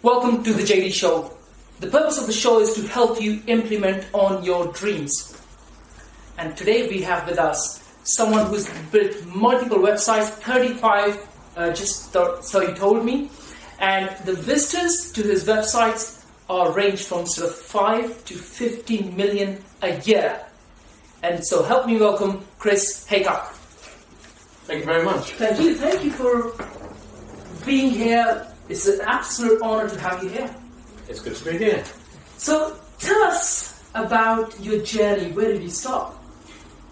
Welcome to the JD Show. The purpose of the show is to help you implement on your dreams. And today we have with us someone who's built multiple websites, 35, so he told me. And the visitors to his websites are ranged from sort of 5 to 15 million a year. And so help me welcome Chris Haycock. Thank you very much. Thank you for being here. It's an absolute honor to have you here. It's good to be here. So tell us about your journey. Where did you start?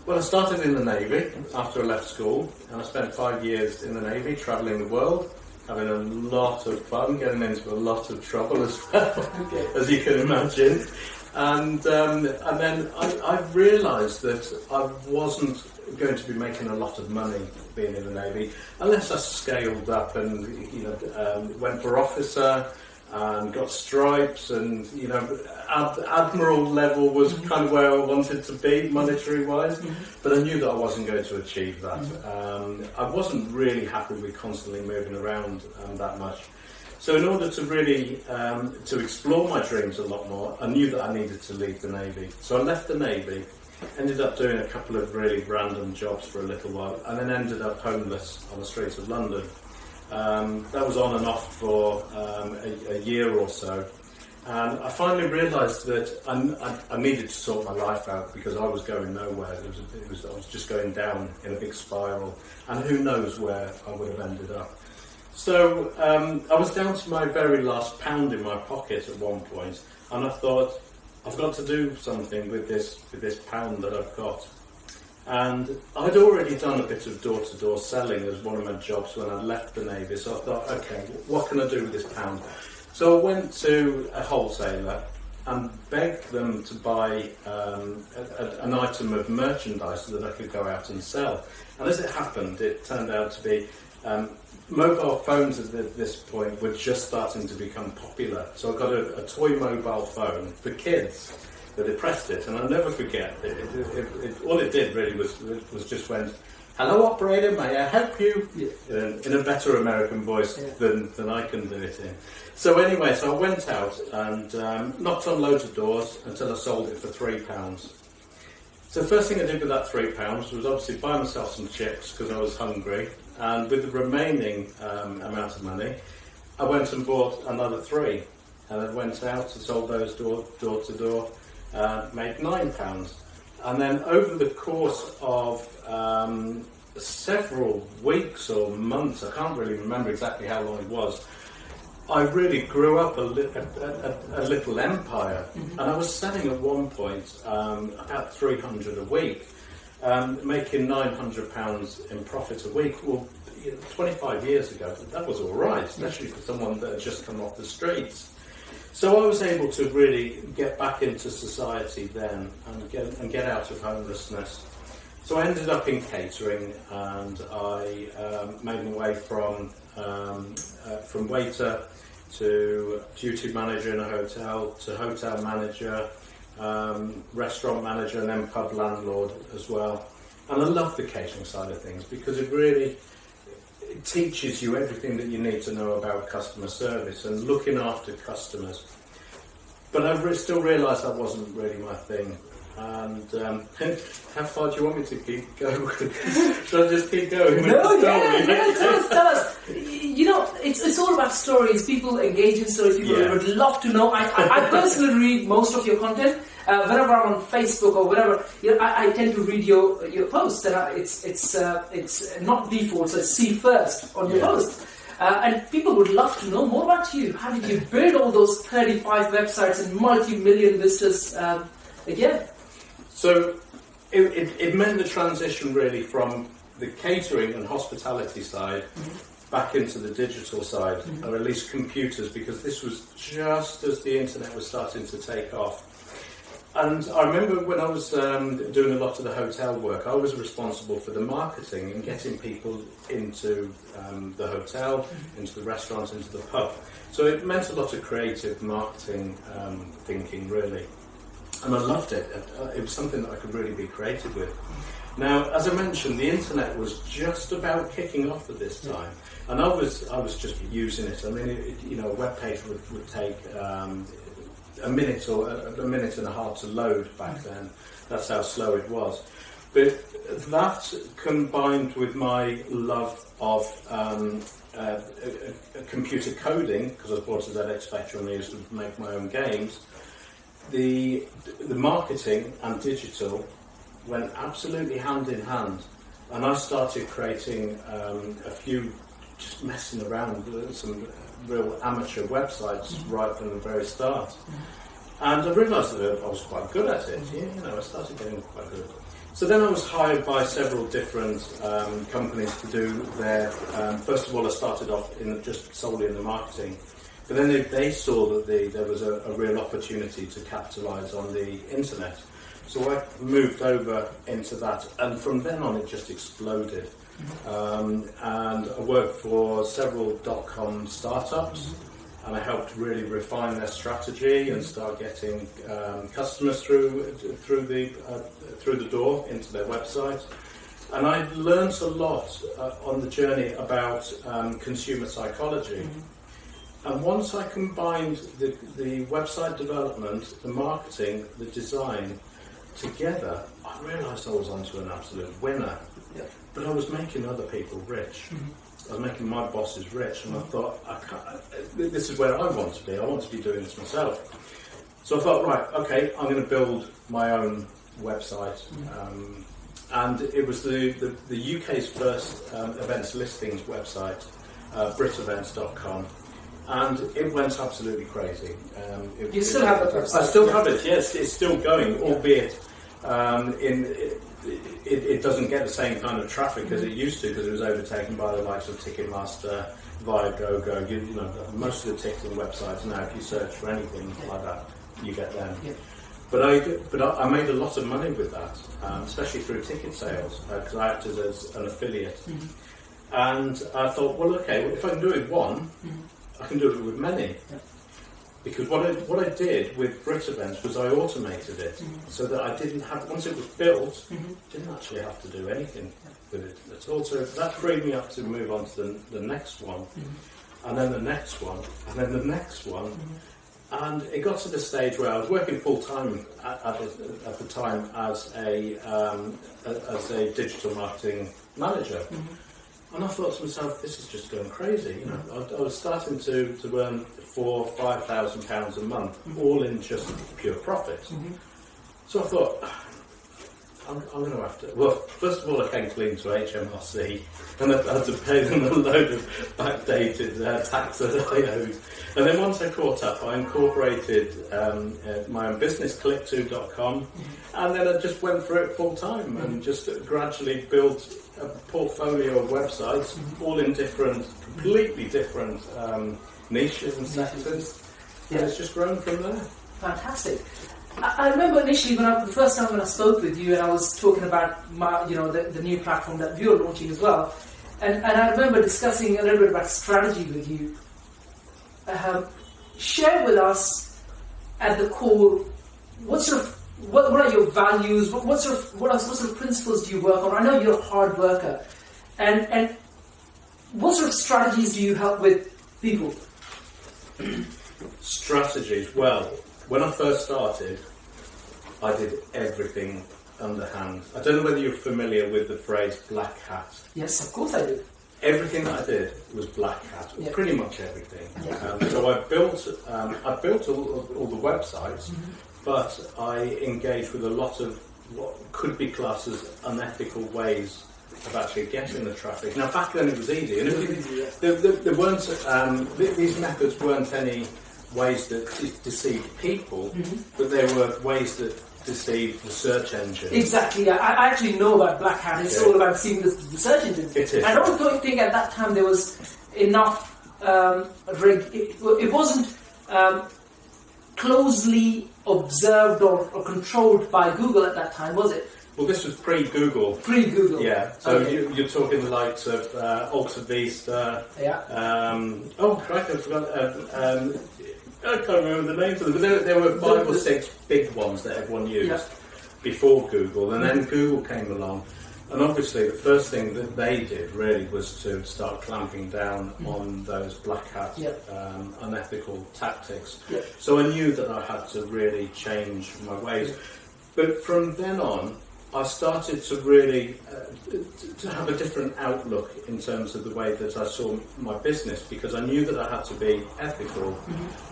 Well, I started in the Navy after I left school, and I spent 5 years in the Navy, travelling the world, having a lot of fun, getting into a lot of trouble as well, as you can imagine. And then I realised that I wasn't going to be making a lot of money being in the Navy unless I scaled up and went for officer and got stripes, and admiral level was kind of where I wanted to be monetary wise, but I knew that I wasn't going to achieve that. I wasn't really happy with constantly moving around that much. So in order to really to explore my dreams a lot more, I knew that I needed to leave the Navy. So I left the Navy, ended up doing a couple of really random jobs for a little while, and then ended up homeless on the streets of London. That was on and off for a year or so. And I finally realised that I needed to sort my life out because I was going nowhere. I was just going down in a big spiral, and who knows where I would have ended up. So I was down to my very last pound in my pocket at one point, and I thought, I've got to do something with this pound that I've got. And I'd already done a bit of door-to-door selling as one of my jobs when I left the Navy, so I thought, okay, what can I do with this pound? So I went to a wholesaler and begged them to buy an item of merchandise so that I could go out and sell. And as it happened, it turned out to be mobile phones at this point were just starting to become popular. So I got a toy mobile phone for kids that it pressed it, and I'll never forget. All it did really was just went, "Hello operator, may I help you?" In a better American voice than I can do it in. So anyway, so I went out and knocked on loads of doors until I sold it for £3. So the first thing I did with that £3 was obviously buy myself some chips because I was hungry, and with the remaining amount of money, I went and bought another 3, and I went out and sold those door to door, made £9. And then over the course of several weeks or months, I can't really remember exactly how long it was, I really grew up a little empire. And I was selling at one point about 300 a week, making £900 in profit a week. Well, 25 years ago, that was all right, especially for someone that had just come off the streets. So I was able to really get back into society then and get out of homelessness. So I ended up in catering, and I made my way from waiter to duty manager in a hotel, to hotel manager, restaurant manager, and then pub landlord as well. And I love the catering side of things because it teaches you everything that you need to know about customer service and looking after customers. But I still realised that wasn't really my thing. And how far do you want me to keep going? Should I just keep going? Tell us. It's all about stories. People engage in stories. People would love to know. I personally read most of your content. Whenever I'm on Facebook or whatever, I tend to read your posts. And it's not default, so it's see first on your post. And people would love to know more about you. How did you build all those 35 websites and multi-million visitors again? So it meant the transition really from the catering and hospitality side back into the digital side, or at least computers, because this was just as the internet was starting to take off. And I remember when I was doing a lot of the hotel work, I was responsible for the marketing and getting people into the hotel, into the restaurant, into the pub. So it meant a lot of creative marketing thinking, really. And I loved it. It was something that I could really be creative with. Now, as I mentioned, the internet was just about kicking off at this time, and I was just using it. I mean, a web page would take a minute or a minute and a half to load back then. That's how slow it was. But that, combined with my love of computer coding, because I was brought to ZX Spectrum and I used to make my own games, the marketing and digital went absolutely hand in hand, and I started creating a few, just messing around with some real amateur websites right from the very start. And I realised that I was quite good at it. I started getting quite good. So then I was hired by several different companies to do their. First of all, I started off just solely in the marketing, but then they saw that there was a real opportunity to capitalise on the internet. So I moved over into that, and from then on it just exploded. And I worked for several .com startups, and I helped really refine their strategy and start getting customers through the door into their website. And I learned a lot on the journey about consumer psychology. And once I combined the website development, the marketing, the design together, I realised I was onto an absolute winner. But I was making other people rich. I was making my bosses rich, and I thought, this is where I want to be. I want to be doing this myself. So I thought, right, okay, I'm going to build my own website. And it was the UK's first events listings website, BritEvents.com. And it went absolutely crazy. You still have that website? I still have it, yes. It's still going, albeit it doesn't get the same kind of traffic as it used to, because it was overtaken by the likes of Ticketmaster, Viagogo. Most of the ticketing websites now, if you search for anything like that, you get them. But I made a lot of money with that, especially through ticket sales, because I acted as an affiliate. And I thought, well, okay, if I can do it with one, I can do it with many. Because what I did with BritEvents was I automated it, so that I didn't have, once it was built, didn't actually have to do anything with it at all. So that freed me up to move on to the next one, and then the next one, and then the next one. And it got to the stage where I was working full time at the time as a digital marketing manager. And I thought to myself, this is just going crazy. I was starting to earn £4,000-5,000 a month, all in just pure profit. So I thought, I'm going to have to. Well, first of all, I came clean to HMRC, and I had to pay them a load of backdated tax that I owed. And then once I caught up, I incorporated my own business, click2.com, and then I just went for it full time and just gradually built a portfolio of websites, all in completely different niches and sectors. And it's just grown from there. Fantastic. I remember initially the first time when I spoke with you, and I was talking about the new platform that we were launching as well, and I remember discussing a little bit about strategy with you. Share with us at the core what are your values? What sort of principles do you work on? I know you're a hard worker, and what sort of strategies do you help with people? Strategies. Well, when I first started, I did everything underhand. I don't know whether you're familiar with the phrase black hat. Yes, of course I do. Everything that I did was black hat, pretty much everything. So I built all the websites, but I engaged with a lot of what could be classed as unethical ways of actually getting the traffic. Now, back then it was easy, and there weren't these methods weren't any ways that deceived people, but they were ways that deceived the search engine. Exactly. I actually know about black hat. It's all about deceiving the search engine. It is. I don't think at that time there was enough. It wasn't closely observed or controlled by Google at that time, was it? Well, this was pre-Google. Pre-Google. Yeah. So you're talking the likes of Alta Vista. Yeah. I forgot. I can't remember the names of them, but there were 5 or 6 big ones that everyone used. before Google, and then Google came along. And obviously the first thing that they did really was to start clamping down on those black hat, unethical tactics. So I knew that I had to really change my ways. But from then on, I started to really to have a different outlook in terms of the way that I saw my business, because I knew that I had to be ethical,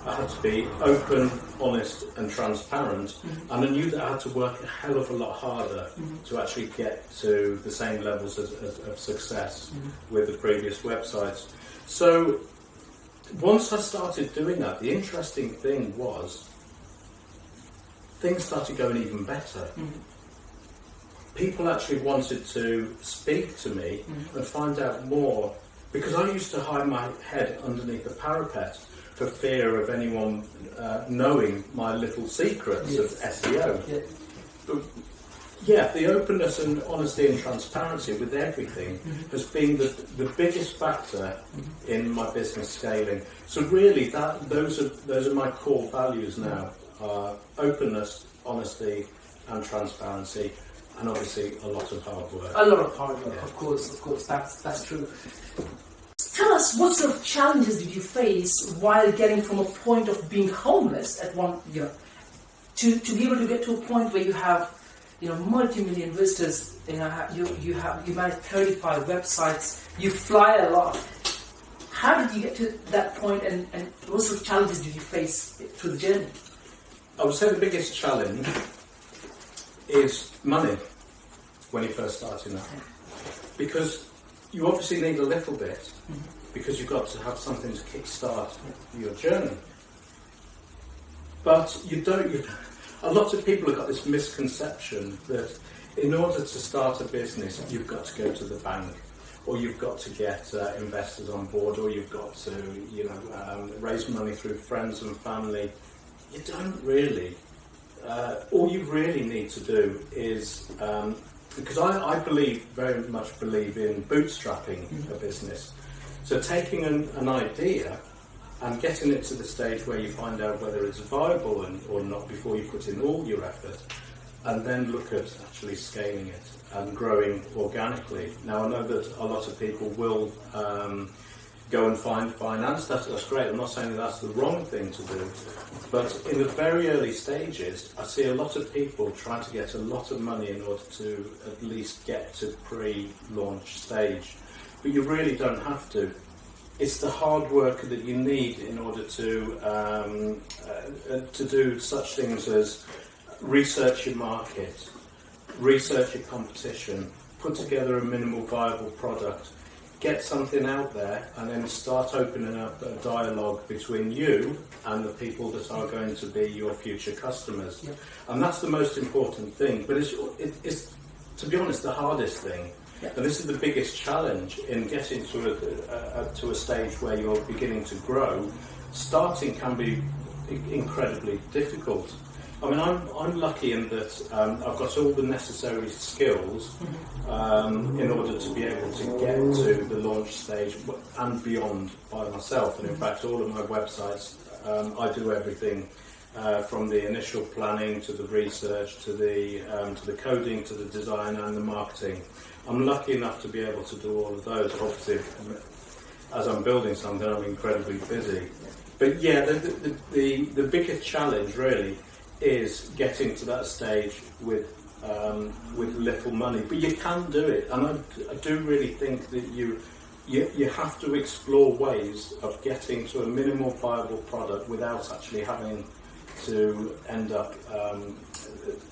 I had to be open, honest and transparent, and I knew that I had to work a hell of a lot harder to actually get to the same levels of success with the previous websites. So once I started doing that, the interesting thing was things started going even better. People actually wanted to speak to me and find out more, because I used to hide my head underneath the parapet for fear of anyone knowing my little secrets of SEO. But the openness and honesty and transparency with everything has been the biggest factor in my business scaling. So really, those are my core values now: openness, honesty, and transparency. And obviously a lot of hard work. A lot of hard work, of course, that's true. Tell us, what sort of challenges did you face while getting from a point of being homeless at one, to be able to get to a point where you have, multi-million visitors, you manage 35 websites, you fly a lot. How did you get to that point, and what sort of challenges did you face through the journey? I would say the biggest challenge is money when you first start in that, because you obviously need a little bit, because you've got to have something to kickstart your journey. But a lot of people have got this misconception that in order to start a business you've got to go to the bank, or you've got to get investors on board, or you've got to raise money through friends and family. You don't really. All you really need to do is, because I very much believe in bootstrapping a business. So taking an idea and getting it to the stage where you find out whether it's viable or not before you put in all your effort, and then look at actually scaling it and growing organically. Now I know that a lot of people will go and find finance. That's great. I'm not saying that's the wrong thing to do, but in the very early stages, I see a lot of people trying to get a lot of money in order to at least get to pre-launch stage. But you really don't have to. It's the hard work that you need in order to do such things as research your market, research your competition, put together a minimal viable product, get something out there, and then start opening up a dialogue between you and the people that are going to be your future customers. And that's the most important thing, but it's to be honest, the hardest thing. And this is the biggest challenge in getting to a stage where you're beginning to grow. Starting can be incredibly difficult. I mean, I'm lucky in that I've got all the necessary skills in order to be able to get to the launch stage and beyond by myself. And in fact, all of my websites, I do everything from the initial planning to the research to the coding to the design and the marketing. I'm lucky enough to be able to do all of those. Obviously, as I'm building something, I'm incredibly busy. But yeah, the biggest challenge really is getting to that stage with little money. But you can do it, and I do really think that you have to explore ways of getting to a minimal viable product without actually having to end up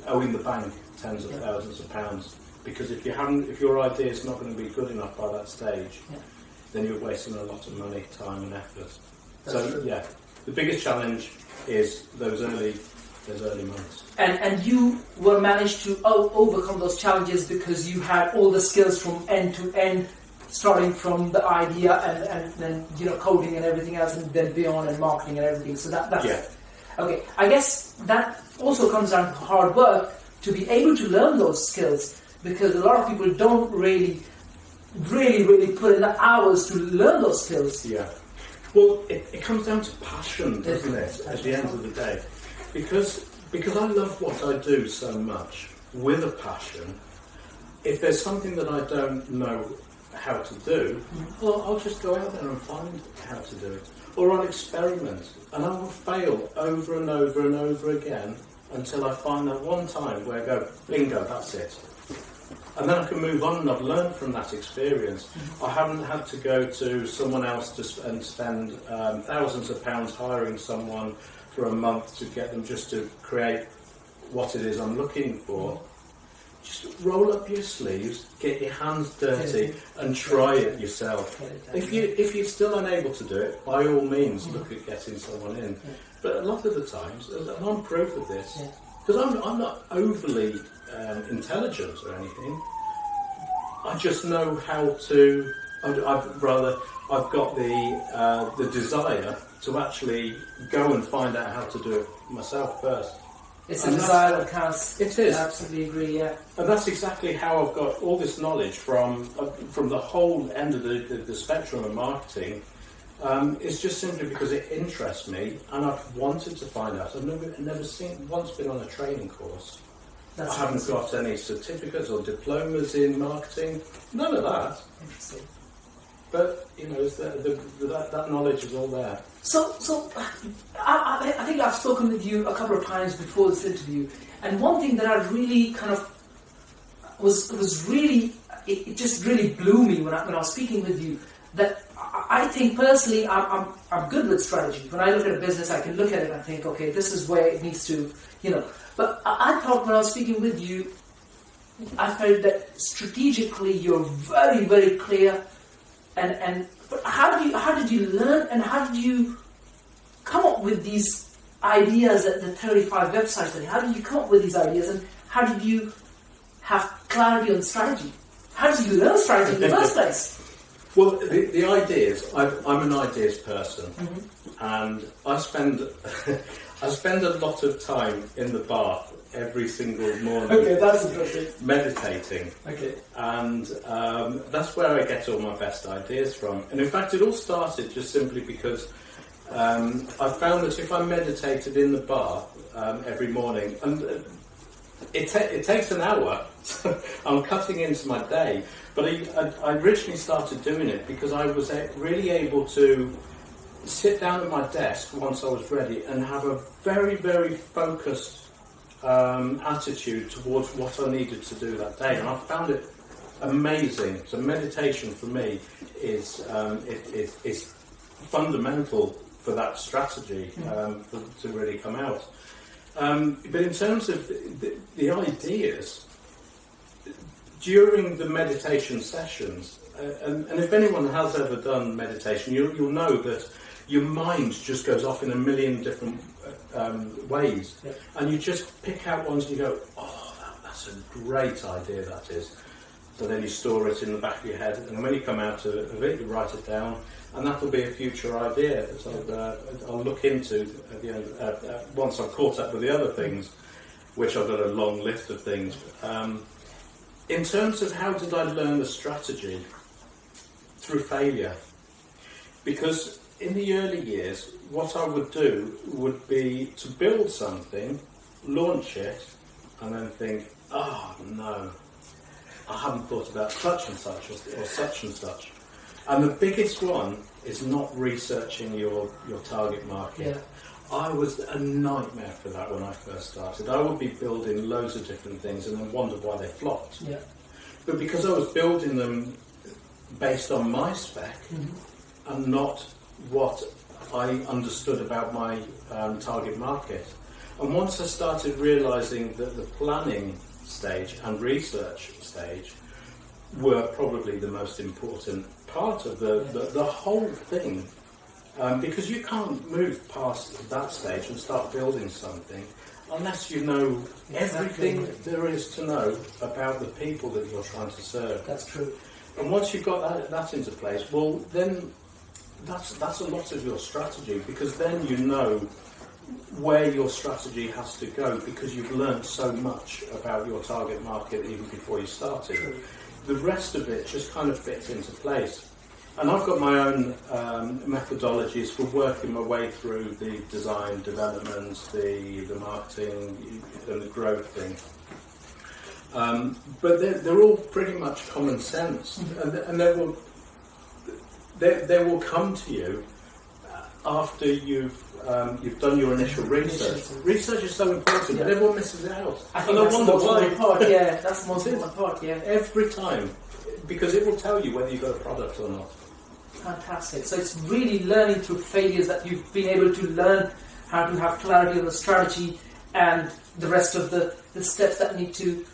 owing the bank tens of thousands of pounds. Because if your idea is not going to be good enough by that stage, then you're wasting a lot of money, time, and effort. The biggest challenge is those early months. And you were managed to overcome those challenges because you had all the skills from end to end, starting from the idea and then coding and everything else, and then beyond and marketing and everything. So that's okay. I guess that also comes down to hard work to be able to learn those skills, because a lot of people don't really put in the hours to learn those skills. Yeah. Well, it comes down to passion, doesn't it, at the end of the day? Because I love what I do so much. with a passion. If there's something that I don't know how to do, well, I'll just go out there and find how to do it. Or I'll experiment, and I will fail over and over and over again until I find that one time where I go, bingo, that's it. And then I can move on, and I've learned from that experience. I haven't had to go to someone else and spend thousands of pounds hiring someone for a month to get them just to create what it is I'm looking for. Just roll up your sleeves, get your hands dirty, and try it yourself. If you're still unable to do it, by all means, look at getting someone in. But a lot of the times, and I'm proof of this, because I'm not overly intelligent or anything. I just know how to. I've got the desire to actually go and find out how to do it myself first. It's a desire that counts. It is. I absolutely agree, yeah. And that's exactly how I've got all this knowledge from the whole end of the spectrum of marketing. It's just simply because it interests me, and I've wanted to find out. I've never once been on a training course. I haven't got any certificates or diplomas in marketing. None of that. Interesting. But that knowledge is all there. So I think I've spoken with you a couple of times before this interview, and one thing that I really kind of was really, it just really blew me when I was speaking with you, that I think personally I'm good with strategy. When I look at a business, I can look at it and think, okay, this is where it needs to, But I thought when I was speaking with you, I felt that strategically you're very, very clear. And but how did you learn, and how did you come up with these ideas at the 35 websites? How did you come up with these ideas, and how did you have clarity on strategy? How did you learn strategy in the first place? Well, the ideas. I'm an ideas person, and I spend a lot of time in the bath every single morning. Okay, that's interesting. Meditating. Okay. And that's where I get all my best ideas from. And in fact, it all started just simply because I found that if I meditated in the bath every morning, and it takes an hour, I'm cutting into my day, but I originally started doing it because I was really able to sit down at my desk once I was ready and have a very, very focused attitude towards what I needed to do that day, and I found it amazing. So meditation for me is fundamental for that strategy to really come out. But in terms of the ideas during the meditation sessions, and if anyone has ever done meditation, you'll know that your mind just goes off in a million different ways, and you just pick out ones and you go, oh, that's a great idea, that is. So then you store it in the back of your head, and when you come out of it, you write it down, and that'll be a future idea that I'll look into at the end, once I've caught up with the other things, which I've got a long list of things. In terms of how did I learn the strategy? Through failure. Because in the early years, what I would do would be to build something, launch it, and then think, oh no, I haven't thought about such and such or such and such. And the biggest one is not researching your target market. Yeah. I was a nightmare for that when I first started. I would be building loads of different things and then wonder why they flopped. Yeah. But because I was building them based on my spec and not what I understood about my target market. And once I started realising that the planning stage and research stage were probably the most important part of the whole thing, because you can't move past that stage and start building something unless you know everything there is to know about the people that you're trying to serve. That's true. And once you've got that into place, well, then that's a lot of your strategy, because then you know where your strategy has to go, because you've learned so much about your target market even before you started. True. The rest of it just kind of fits into place. And I've got my own methodologies for working my way through the design, development, the marketing and the growth thing. But they're all pretty much common sense, and they will come to you after you've done your initial research. Research is so important, but everyone misses it out. I think that's the most important part. Yeah, that's the most important part. Yeah, every time, because it will tell you whether you've got a product or not. Fantastic. So it's really learning through failures that you've been able to learn how to have clarity on the strategy and the rest of the steps that need to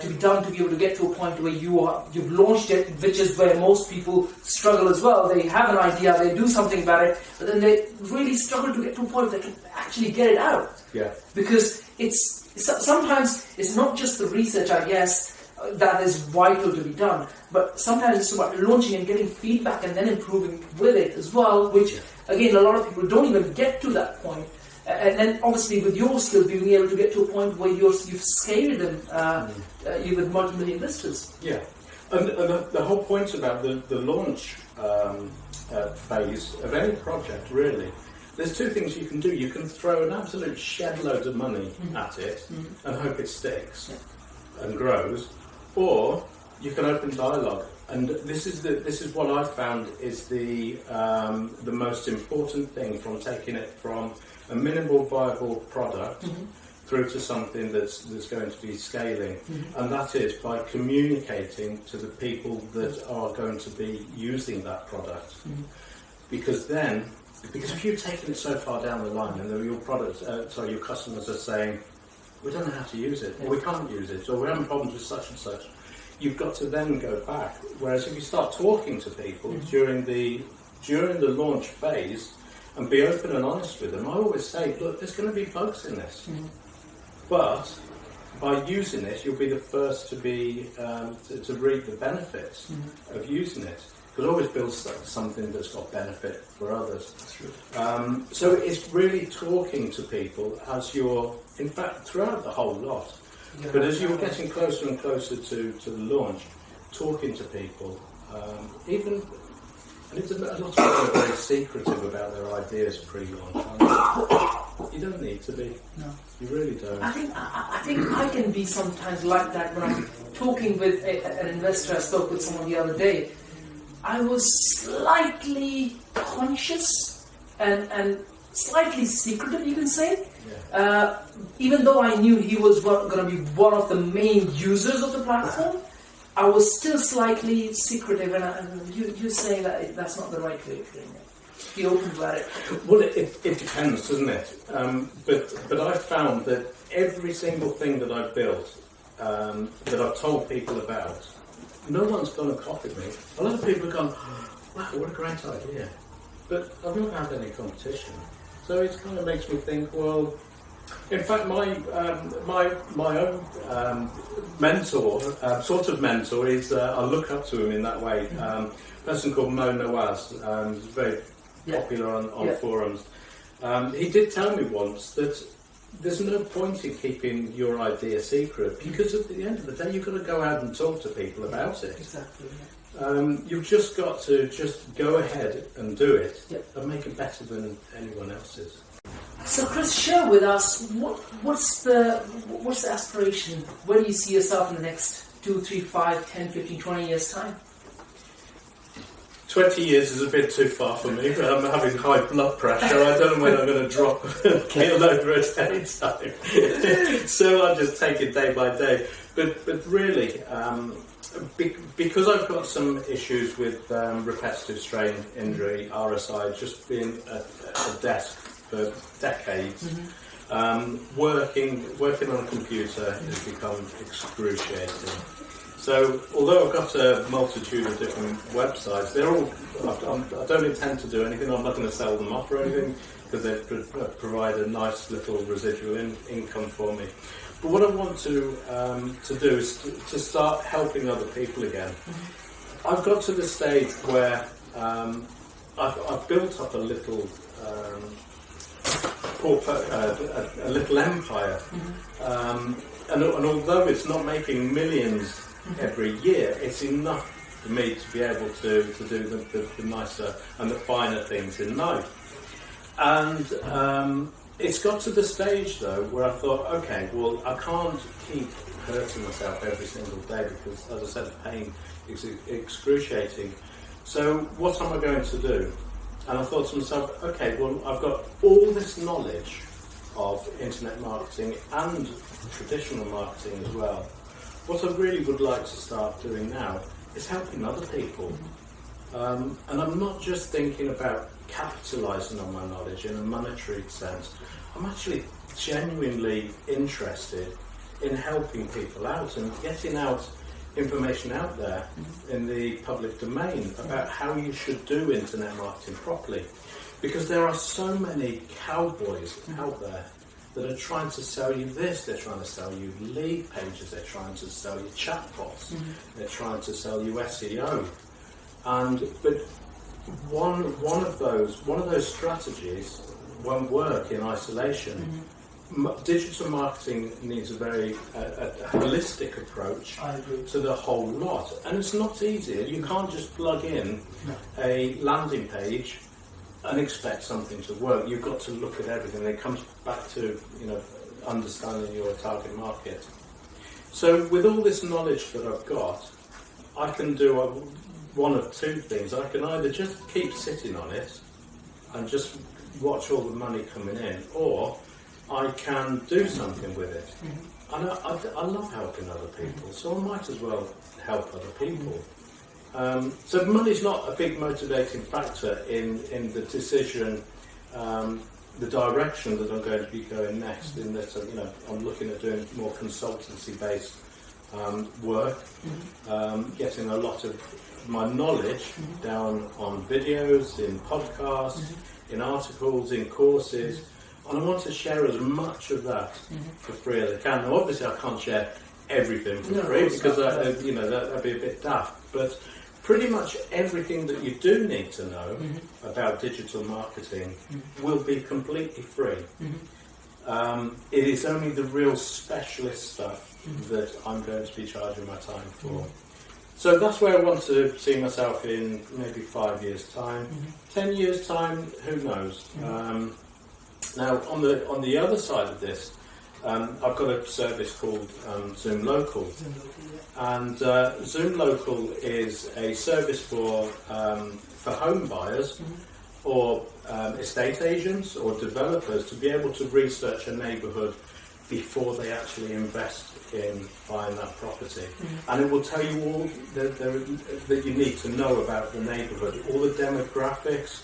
be done to be able to get to a point where you've launched it, which is where most people struggle as well. They have an idea, they do something about it, but then they really struggle to get to a point where they can actually get it out. Yeah. Because sometimes it's not just the research, I guess, that is vital to be done, but sometimes it's about launching and getting feedback and then improving with it as well, which again a lot of people don't even get to that point. And then obviously with your skills being able to get to a point where you've scaled them you with multi-million listers. Yeah, and the whole point about the launch phase of any project, really, there's two things you can do. You can throw an absolute shed load of money at it and hope it sticks and grows, or you can open dialogue. And this is what I've found is the most important thing from taking it from a minimal viable product through to something that's going to be scaling, and that is by communicating to the people that are going to be using that product. Because if you've taken it so far down the line and your customers are saying, we don't know how to use it, or we can't use it, or we're having problems with such and such, you've got to then go back. Whereas if you start talking to people during the launch phase and be open and honest with them, I always say, look, there's going to be bugs in this, but by using it, you'll be the first to be to reap the benefits of using it. Because always build something that's got benefit for others. So it's really talking to people as you're, in fact, throughout the whole lot. Yeah, but as you're getting closer and closer to the launch, talking to people, and it's a lot of people are very secretive about their ideas pre-launch. You don't need to be. No, you really don't. I think I can be sometimes like that when I'm talking with an investor. I spoke with someone the other day. I was slightly conscious and slightly secretive, you can say. Yeah. Even though I knew he was going to be one of the main users of the platform, I was still slightly secretive. And you're saying that that's not the right way of doing it. Be open about it. Well, it depends, doesn't it? But I've found that every single thing that I've built, that I've told people about, no one's gone and copied me. A lot of people have gone, wow, what a great idea. But I've not had any competition. So it kind of makes me think, well, in fact, my own mentor, sort of mentor, is I look up to him in that way. A person called Mo Nawaz, he's very popular on forums. He did tell me once that there's no point in keeping your idea secret, because at the end of the day you've got to go out and talk to people about it. Exactly. You've just got to just go ahead and do it and make it better than anyone else's. So Chris, share with us what's the aspiration? Where do you see yourself in the next 2, 3, 5, 10, 15, 20 years time? 20 years is a bit too far for me, but I'm having high blood pressure. I don't know when I'm going to drop a kilo over at any time. So I'll just take it day by day. But really, because I've got some issues with repetitive strain injury, RSI, just being at a desk for decades, working on a computer has become excruciating. So, although I've got a multitude of different websites, they're all. I don't intend to do anything. I'm not going to sell them off or anything, because they provide a nice little residual income for me. But what I want to do is to start helping other people again. I've got to the stage where I've built up a little a little empire, and although it's not making millions every year, it's enough for me to be able to do the nicer and the finer things in life. And It's got to the stage though where I thought, okay, well, I can't keep hurting myself every single day because, as I said, the pain is excruciating. So what am I going to do? And I thought to myself, okay, well, I've got all this knowledge of internet marketing and traditional marketing as well. What I really would like to start doing now is helping other people. And I'm not just thinking about capitalising on my knowledge in a monetary sense. I'm actually genuinely interested in helping people out and getting out information out there in the public domain about how you should do internet marketing properly. Because there are so many cowboys out there that are trying to sell you this, they're trying to sell you lead pages, they're trying to sell you chatbots, they're trying to sell you SEO. But one of those strategies won't work in isolation. Digital marketing needs a very holistic approach to the whole lot, and it's not easy. You can't just plug in a landing page and expect something to work. You've got to look at everything. And it comes back to understanding your target market. So with all this knowledge that I've got, I can do one of two things. I can either just keep sitting on it and just watch all the money coming in, or I can do something with it. And I love helping other people, so I might as well help other people. So money's not a big motivating factor in the decision, the direction that I'm going to be going next. In that, I'm looking at doing more consultancy-based work, getting a lot of my knowledge down on videos, in podcasts, in articles, in courses, and I want to share as much of that for free as I can. Now, obviously, I can't share everything for free because that'd be a bit daft. But pretty much everything that you do need to know about digital marketing will be completely free. It is only the real specialist stuff that I'm going to be charging my time for. So that's where I want to see myself in maybe 5 years' time. 10 years' time, who knows? Now, on the other side of this, I've got a service called Zoom Local. And Zoom Local is a service for home buyers or estate agents or developers to be able to research a neighbourhood before they actually invest in buying that property. And it will tell you all that you need to know about the neighbourhood, all the demographics,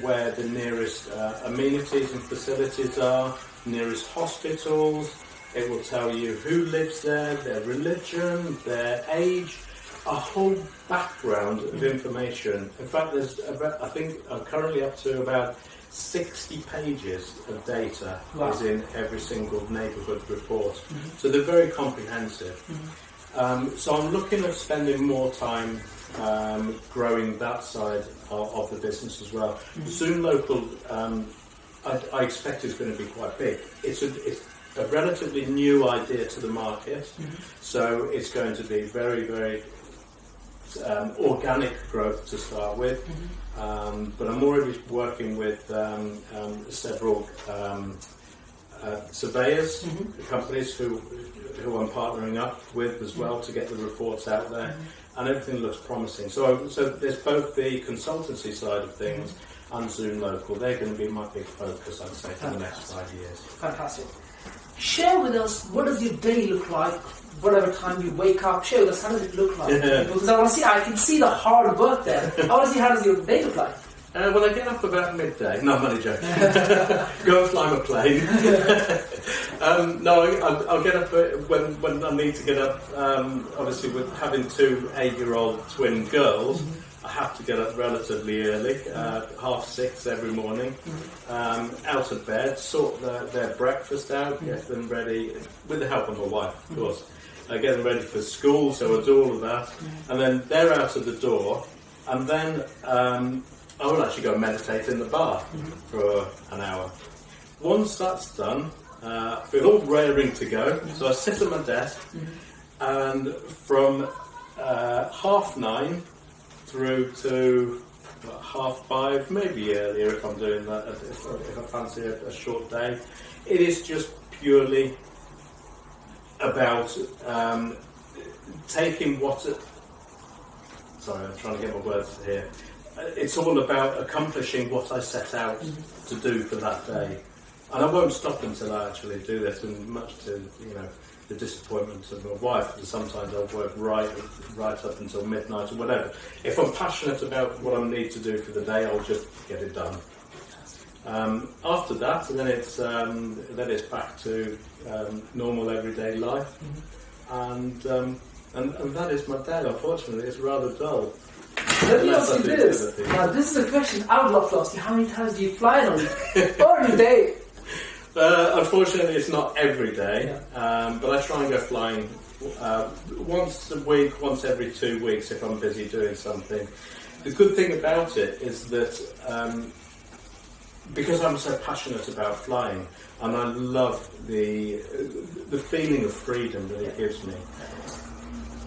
where the nearest amenities and facilities are, nearest hospitals. It will tell you who lives there, their religion, their age, a whole background of information. In fact, I think I'm currently up to about 60 pages of data is in every single neighbourhood report. So they're very comprehensive. So I'm looking at spending more time growing that side of the business as well. Zoom Local, I expect is going to be quite big. It's a relatively new idea to the market, so it's going to be very, very organic growth to start with. But I'm already working with several surveyors, companies who I'm partnering up with as well to get the reports out there, and everything looks promising. So there's both the consultancy side of things and Zoom Local. They're going to be my big focus, I'd say, for the next 5 years. Fantastic. Share with us, what does your day look like? Whatever time you wake up, share with us, how does it look like? Because I can see the hard work there. I want to see, how does your day look like? Well, I get up about midday. No, I'm only joking. Go and fly my plane. No, I'll get up when I need to get up. Obviously, with having 2 8-year-old twin girls, I have to get up relatively early, 6:30 every morning, out of bed, sort their breakfast out, get them ready, with the help of my wife, of course. I get them ready for school, so I do all of that, and then they're out of the door, and then I will actually go and meditate in the bath for an hour. Once that's done, I feel all raring to go, so I sit at my desk, and from 9:30 through to about 5:30, maybe earlier if I'm doing that, if I fancy a short day. It is just purely about taking sorry, I'm trying to get my words here. It's all about accomplishing what I set out to do for that day. And I won't stop until I actually do this, and much to, the disappointment of my wife, because sometimes I'll work right up until midnight or whatever. If I'm passionate about what I need to do for the day, I'll just get it done. After that, then it's back to normal everyday life, and that is my day. Unfortunately, it's rather dull. Let me ask you this. Now, this is a question I would love to ask you. How many times do you fly on a day? Unfortunately, it's not every day, but I try and go flying once a week, once every 2 weeks if I'm busy doing something. The good thing about it is that because I'm so passionate about flying, and I love the feeling of freedom that it gives me,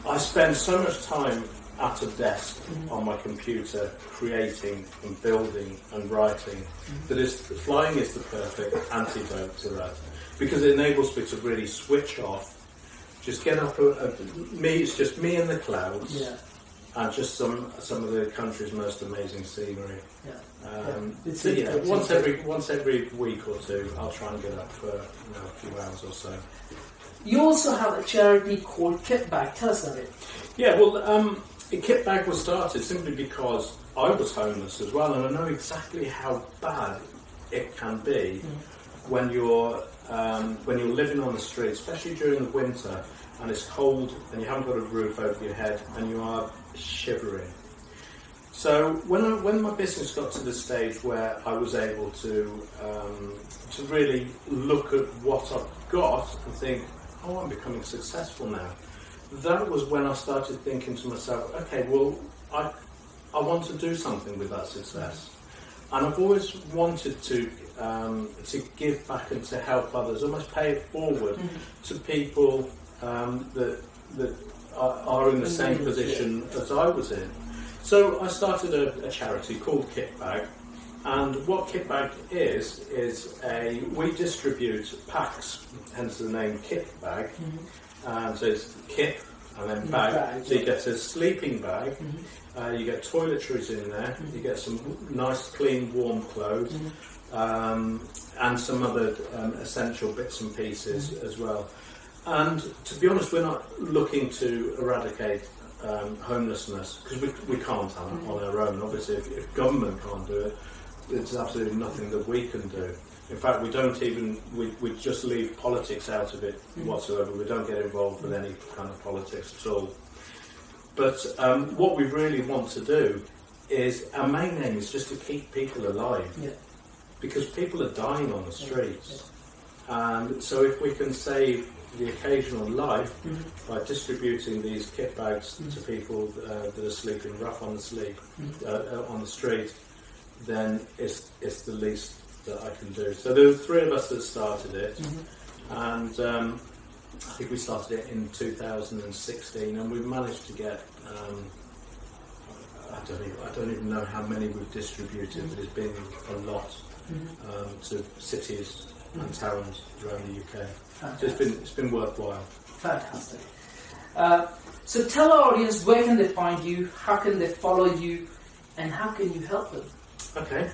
I spend so much time at a desk on my computer creating and building and writing flying is the perfect antidote to that, because it enables me to really switch off, just get up, it's just me in the clouds, and just some of the country's most amazing scenery. Once every week or two I'll try and get up for a few hours or so. You also have a charity called Kickback. Tell us about it. Yeah, well, Kickback was started simply because I was homeless as well, and I know exactly how bad it can be when you're living on the street, especially during the winter, and it's cold, and you haven't got a roof over your head, and you are shivering. So when my business got to the stage where I was able to really look at what I've got and think, oh, I'm becoming successful now, that was when I started thinking to myself, okay, well, I want to do something with that success. And I've always wanted to give back and to help others, almost pay it forward to people that are in the same position as I was in. So I started a charity called Kickback, and what Kickback is we distribute packs, hence the name Kickback. So it's kit and then bag. So you get a sleeping bag, you get toiletries in there, you get some nice, clean, warm clothes, and some other essential bits and pieces as well. And to be honest, we're not looking to eradicate homelessness, because we can't on our own. Obviously, if government can't do it, there's absolutely nothing that we can do. In fact, we just leave politics out of it whatsoever. We don't get involved with any kind of politics at all. But what we really want to do is, our main aim is just to keep people alive. Because people are dying on the streets. And so if we can save the occasional life by distributing these kit bags to people that are sleeping rough on the street, then it's the least that I can do. So there were 3 of us that started it, and I think we started it in 2016, and we've managed to get I don't even know how many we've distributed, but it's been a lot to cities and towns around the UK. So it's been worthwhile. Fantastic. So tell our audience, where can they find you, how can they follow you, and how can you help them? Okay.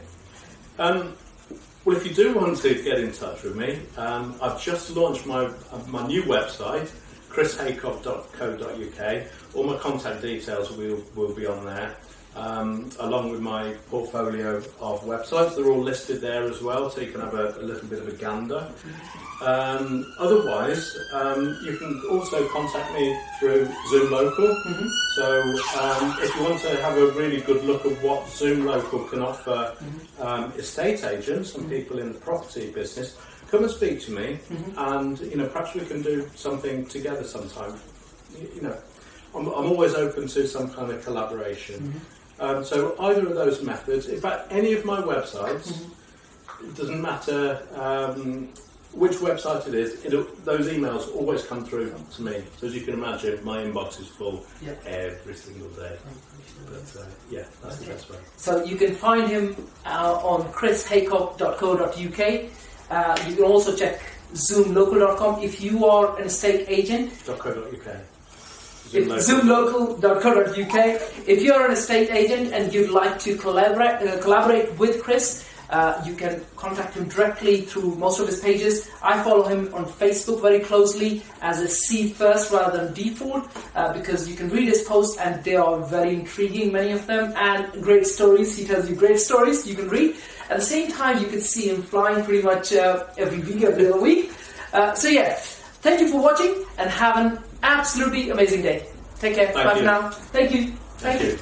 Well, if you do want to get in touch with me, I've just launched my new website, chrishaycock.co.uk. All my contact details will be on there, along with my portfolio of websites. They're all listed there as well, so you can have a little bit of a gander. Otherwise, you can also contact me through Zoom Local. So if you want to have a really good look at what Zoom Local can offer estate agents and people in the property business, come and speak to me, and perhaps we can do something together sometime. I'm always open to some kind of collaboration. So either of those methods, in fact, any of my websites, it doesn't matter which website it is, those emails always come through to me. So as you can imagine, my inbox is full every single day. But yeah, that's the best way. So you can find him on chrishaycock.co.uk. You can also check zoomlocal.com if you are an estate agent. .co.uk. Zoomlocal.co.uk. If you're an estate agent and you'd like to collaborate with Chris, you can contact him directly through most of his pages. I follow him on Facebook very closely as a C first rather than default, because you can read his posts and they are very intriguing, many of them, and great stories. He tells you great stories you can read. At the same time, you can see him flying pretty much every week, every other week. So yeah, thank you for watching and have an absolutely amazing day. Take care. Bye for now. Thank you. Thank you.